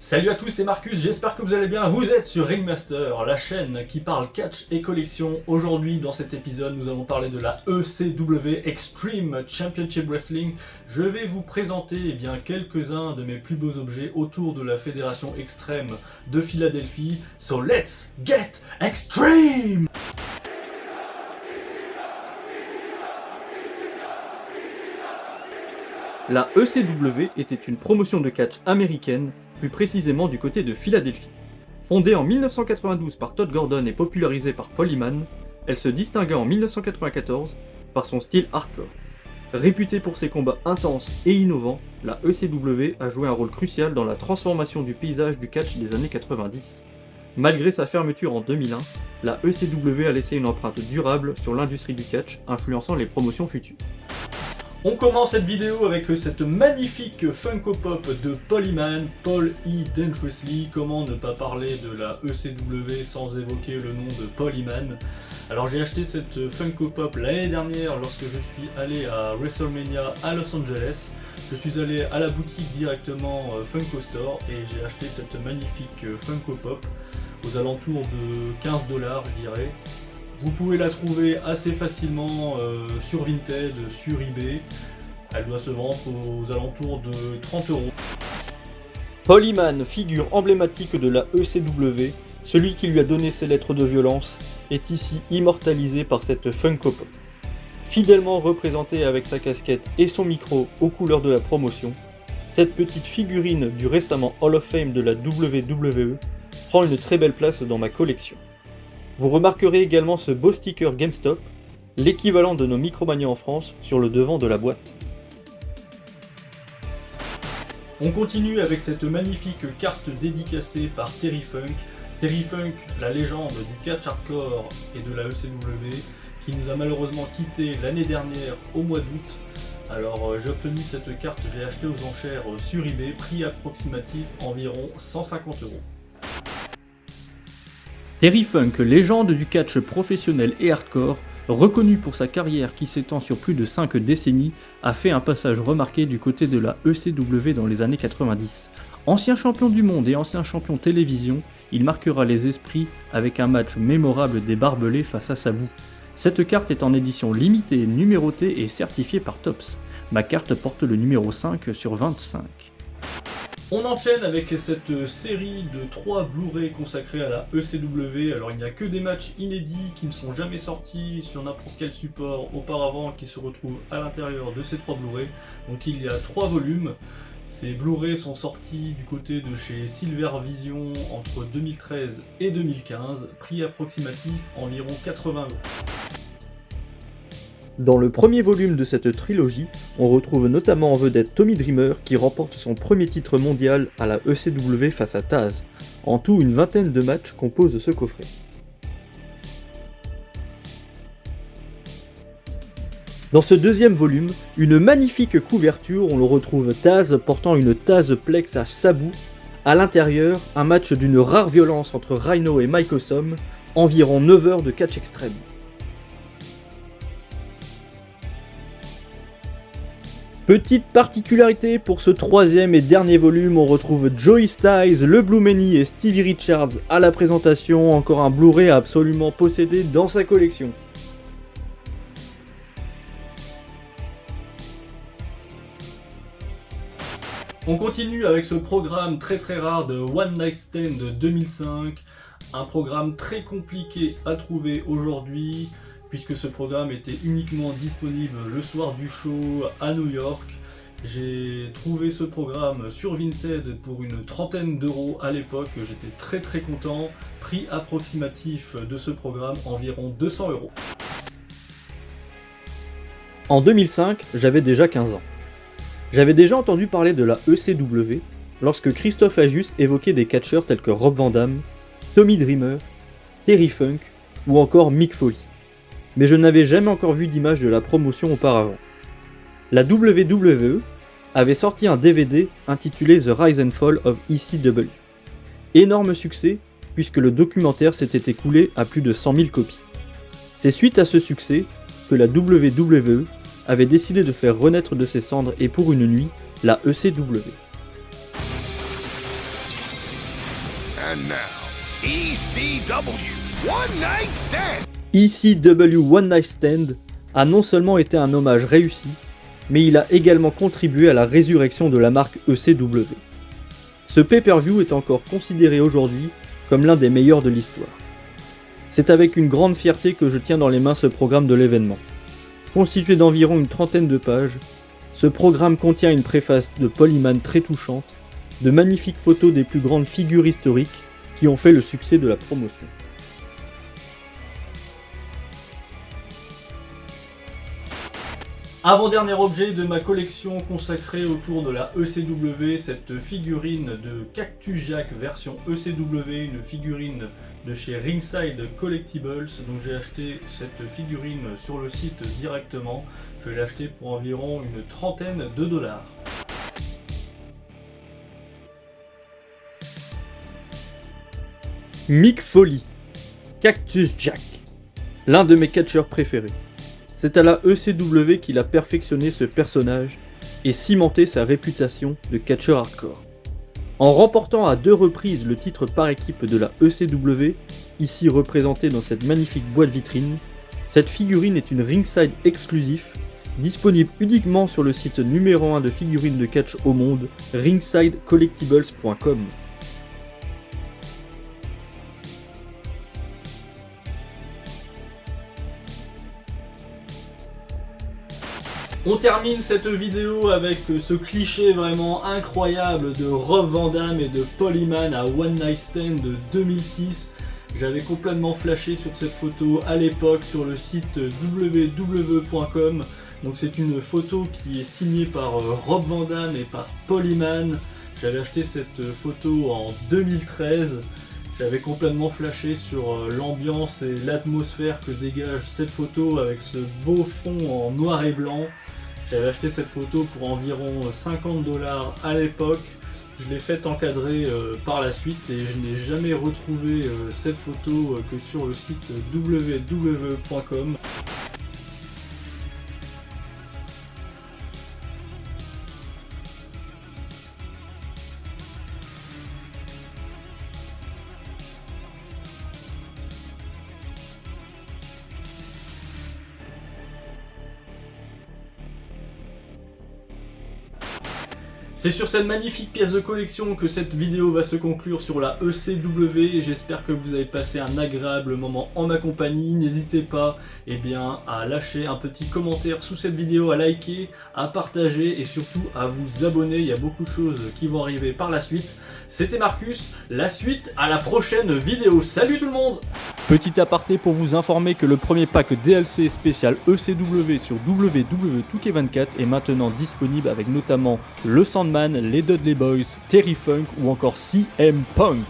Salut à tous, c'est Marcus, j'espère que vous allez bien. Vous êtes sur Ringmaster, la chaîne qui parle catch et collection. Aujourd'hui, dans cet épisode, nous allons parler de la ECW Extreme Championship Wrestling. Je vais vous présenter quelques-uns de mes plus beaux objets autour de la Fédération Extrême de Philadelphie. So let's get extreme! La ECW était une promotion de catch américaine, plus précisément du côté de Philadelphie. Fondée en 1992 par Todd Gordon et popularisée par Paul Heyman, elle se distingua en 1994 par son style hardcore. Réputée pour ses combats intenses et innovants, la ECW a joué un rôle crucial dans la transformation du paysage du catch des années 90. Malgré sa fermeture en 2001, la ECW a laissé une empreinte durable sur l'industrie du catch, influençant les promotions futures. On commence cette vidéo avec cette magnifique Funko Pop de Paul Heyman, Paul E. Dangerously. Comment ne pas parler de la ECW sans évoquer le nom de Paul Heyman? Alors j'ai acheté cette Funko Pop l'année dernière lorsque je suis allé à WrestleMania à Los Angeles. Je suis allé à la boutique directement Funko Store et j'ai acheté cette magnifique Funko Pop aux alentours de 15$, je dirais. Vous pouvez la trouver assez facilement sur Vinted, sur eBay. Elle doit se vendre aux alentours de 30€. Paul Heyman, figure emblématique de la ECW, celui qui lui a donné ses lettres de violence, est ici immortalisé par cette Funko Pop. Fidèlement représenté avec sa casquette et son micro aux couleurs de la promotion, cette petite figurine du récemment Hall of Fame de la WWE prend une très belle place dans ma collection. Vous remarquerez également ce beau sticker GameStop, l'équivalent de nos Micromania en France, sur le devant de la boîte. On continue avec cette magnifique carte dédicacée par Terry Funk. Terry Funk, la légende du catch hardcore et de la ECW, qui nous a malheureusement quitté l'année dernière au mois d'août. Alors j'ai obtenu cette carte, j'ai acheté aux enchères sur eBay, prix approximatif environ 150€. Terry Funk, légende du catch professionnel et hardcore, reconnu pour sa carrière qui s'étend sur plus de 5 décennies, a fait un passage remarqué du côté de la ECW dans les années 90. Ancien champion du monde et ancien champion télévision, il marquera les esprits avec un match mémorable des Barbelés face à Sabu. Cette carte est en édition limitée, numérotée et certifiée par Topps. Ma carte porte le numéro 5 sur 25. On enchaîne avec cette série de 3 Blu-ray consacrés à la ECW. Alors il n'y a que des matchs inédits qui ne sont jamais sortis sur n'importe quel support auparavant qui se retrouvent à l'intérieur de ces 3 Blu-ray. Donc il y a 3 volumes. Ces Blu-ray sont sortis du côté de chez Silver Vision entre 2013 et 2015. Prix approximatif environ 80€. Dans le premier volume de cette trilogie, on retrouve notamment en vedette Tommy Dreamer qui remporte son premier titre mondial à la ECW face à Taz. En tout, une vingtaine de matchs composent ce coffret. Dans ce deuxième volume, une magnifique couverture, on le retrouve Taz portant une Tazplex à Sabu. À l'intérieur, un match d'une rare violence entre Rhino et Mike Awesome, environ 9 heures de catch extrême. Petite particularité pour ce troisième et dernier volume, on retrouve Joey Styles, le Blue Many et Stevie Richards à la présentation, encore un Blu-ray à absolument posséder dans sa collection. On continue avec ce programme très rare de One Night Stand de 2005, un programme très compliqué à trouver aujourd'hui, puisque ce programme était uniquement disponible le soir du show à New York. J'ai trouvé ce programme sur Vinted pour une trentaine d'euros à l'époque, j'étais très content. Prix approximatif de ce programme environ 200€. En 2005, j'avais déjà 15 ans. J'avais déjà entendu parler de la ECW lorsque Christophe Ajus évoquait des catcheurs tels que Rob Van Dam, Tommy Dreamer, Terry Funk ou encore Mick Foley. Mais je n'avais jamais encore vu d'image de la promotion auparavant. La WWE avait sorti un DVD intitulé The Rise and Fall of ECW. Énorme succès, puisque le documentaire s'était écoulé à plus de 100 000 copies. C'est suite à ce succès que la WWE avait décidé de faire renaître de ses cendres et pour une nuit, la ECW. And now, ECW One Night Stand. ECW One Night Stand a non seulement été un hommage réussi, mais il a également contribué à la résurrection de la marque ECW. Ce pay-per-view est encore considéré aujourd'hui comme l'un des meilleurs de l'histoire. C'est avec une grande fierté que je tiens dans les mains ce programme de l'événement. Constitué d'environ une trentaine de pages, ce programme contient une préface de Paul Heyman très touchante, de magnifiques photos des plus grandes figures historiques qui ont fait le succès de la promotion. Avant-dernier objet de ma collection consacrée autour de la ECW, cette figurine de Cactus Jack version ECW, une figurine de chez Ringside Collectibles. Donc j'ai acheté cette figurine sur le site directement, je l'ai acheté pour environ une trentaine de dollars. Mick Foley, Cactus Jack, l'un de mes catcheurs préférés. C'est à la ECW qu'il a perfectionné ce personnage et cimenté sa réputation de catcheur hardcore. En remportant à 2 reprises le titre par équipe de la ECW, ici représenté dans cette magnifique boîte vitrine, cette figurine est une ringside exclusif, disponible uniquement sur le site numéro 1 de figurines de catch au monde, ringsidecollectibles.com. On termine cette vidéo avec ce cliché vraiment incroyable de Rob Van Dam et de Paul Heyman à One Night Stand de 2006. J'avais complètement flashé sur cette photo à l'époque sur le site www.com. Donc c'est une photo qui est signée par Rob Van Dam et par Paul Heyman. J'avais acheté cette photo en 2013. J'avais complètement flashé sur l'ambiance et l'atmosphère que dégage cette photo avec ce beau fond en noir et blanc. J'avais acheté cette photo pour environ 50$ à l'époque. Je l'ai fait encadrer par la suite et je n'ai jamais retrouvé cette photo que sur le site www.com. C'est sur cette magnifique pièce de collection que cette vidéo va se conclure sur la ECW. J'espère que vous avez passé un agréable moment en ma compagnie. N'hésitez pas à lâcher un petit commentaire sous cette vidéo, à liker, à partager et surtout à vous abonner. Il y a beaucoup de choses qui vont arriver par la suite. C'était Marcus, la suite à la prochaine vidéo. Salut tout le monde! Petit aparté pour vous informer que le premier pack DLC spécial ECW sur WWE 2K24 est maintenant disponible avec notamment le Sandman, les Dudley Boys, Terry Funk ou encore CM Punk.